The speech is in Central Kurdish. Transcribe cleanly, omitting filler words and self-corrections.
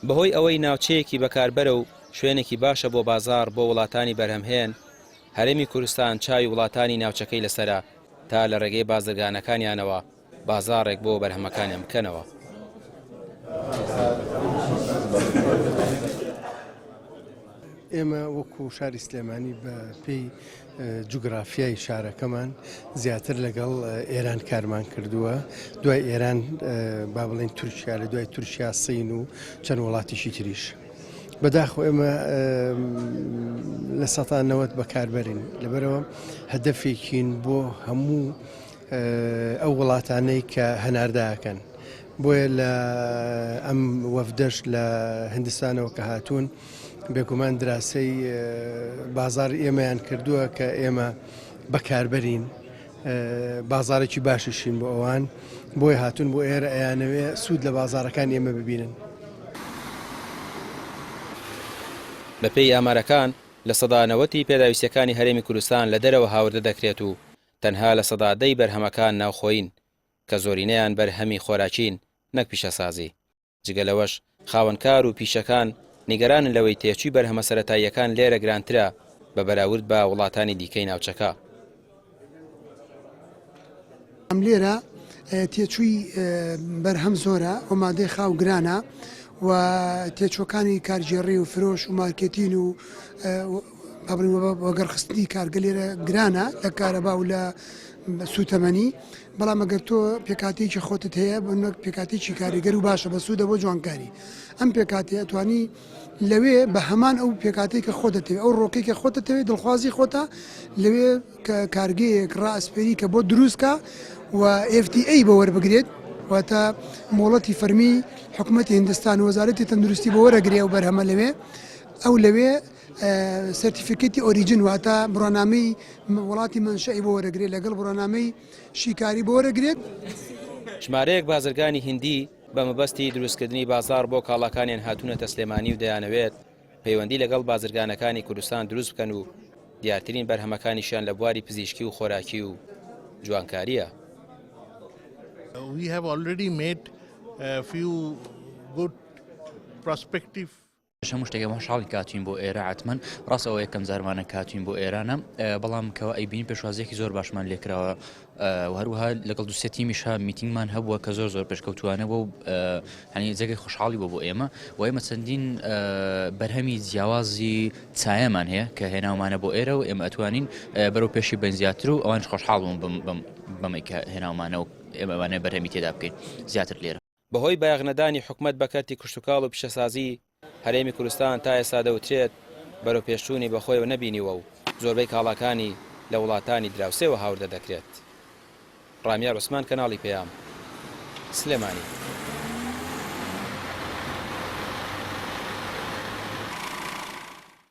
بەهۆی ئەوەی ناوچەیەکی بەکاربەرە و شوێنێکی باشە بۆ بازار بۆ وڵاتانی بەرهەمهێن، هەرێمی کوردستان چاوی وڵاتانی ناوچەکەی لەسەرە تا لە ڕێگەی بازرگانەکانیانەوە بازاڕێک بۆ بەرهەمەکانیان بکەنەوە. ئێمە وەکو شاری سلێمانی بە پێی جوگرافیای شارەکەمان زیاتر لەگەڵ ئێران کارمان کردووە، دوای ئێران با بڵێن تورکیا، لە دوای تورکیا سین و چەند وڵاتیشی تریش. بەداخۆ ئێمە لە سەتا 90 بەکاربەرین، لەبەرەوە هەدەفێکین بۆ هەموو ئەو وڵاتانەی کە هەنارداکەن. بۆیە لە ئەم وەفدەش لە هندستانەوە کە هاتوون بێگومان دراسی بازار ئێمەیان کردووە کە ئێمە بەکاربەرین، بازارێکی باششین بۆ ئەوان، بۆی هاتوون بۆ ئێرە ئەیانەوێ سوود لە بازارەکان ئێمە ببینن. بەپێی ئامارەکان لە سەدا 90 پێداویستیەکانی هەرێمی کوردستان لە دەرەوە هاوردە دەکرێت و تەنها لە سەدا 10 بەرهەمەکان ناوخۆین کە زۆرینەیان بەرهەمی خۆراکین نەک پیشەسازی. جگە لەوەش خاوەنکار و پیشەکان نیگەرانن لەوەی تێچووی بەرهەمە سەرەتاییەکان لێرە گرانترە بە بەراورد بە وڵاتانی دیکەی ناوچەکە. ئەم لێرە تێچووی بەرهەم زۆرە، ئۆمادەی خاو گرانە و تێچۆکانی کارژێڕی و فرۆش و مارکێتین و وەگەڕخستنی کارگە لێرە گرانە لە کارەبا و لە سوتەمەنی، بەڵام ئەگەر تۆ پێکاتێکی خۆتت هەیە بە پێکاتێکی کاریگەر و باشە بە سوودە بۆ جوانکاری، ئەم پێکاتی ئەتوانی لەوێ بە هەمان ئەو پێکاتێک کە خۆتەوێت، ئەو ڕۆکەی کە خۆتەوێت دڵخوازی خۆتە لەوێ کارگەیەک ڕائسپێری کە بۆ دروستکە و FTA بە وەربگرێت، واتە مۆڵەتی فەرمی حکوومەتی هندستان و وەزارەتی تەندروستی بە وەرەگرێ و بەرهەمە لەوێ ئەو لەوێ سەرتیفیکەتی ئۆریجین واتە بڕۆنامەی وڵاتی منشەی بۆ وەرەگرێت لەگەڵ بڕۆنامەی شیکاری بۆ وەرەگرێت. ژمارەیەک بازرگانی هیندی بە مەبەستی دروستکردنی بازار بۆ کاڵاکانیان هاتوونەتە سلێمانی و دەیانەوێت پەیوەندی لەگەڵ بازرگانەکانی کوردستان دروست بکەن و دیارترین بەرهەمەکانیشیان لە بواری پزیشکی و خۆراکی و جوانکاریە. We have already made a few good prospective هەموو شتێک مەشاڵی کاتوین بۆ ئێرە عتمەن ڕاستەوە یەکەم زارمانە کاتوین بۆ ئێرانە، بەڵام کەەوە ئەیبین پێشوازیەکی زۆر باشمان لێکراوە و هەروەها لەگەڵ دووسێ تیمیشا میتینگمان هەبووە کە زۆر پێشکەوتوانەوە و هەنی جێگەی خۆشحاڵی بۆ ئێمە و ئێمە چەندین بەرهەمی جیاوازی چایەمان هەیە کە هێناومانە بۆ ئێرە و ئێمە ئەتوانین بەرەو پێشی بەنزیاتر و ئەوان خۆشحاڵ بوون بەمەی کە هێناومانە و ئێمەوانە بەرهەمی تێدا بکەین زیاتر لێرە. بەهۆی بایەغنەدانی حکوومەت بەکەرتی کشتتوکاڵ و پیشەسازی هەرێمی کوردستان تا ئێستا دەوترێت بەرەو پێشچوونی بەخۆیەوە نەبینیوە و زۆربەی کاڵاکانی لە وڵاتانی دراوسێەوە هاوردە دەکرێت. ڕامیار عوسمان، کەناڵی پێیام، سلێمانی.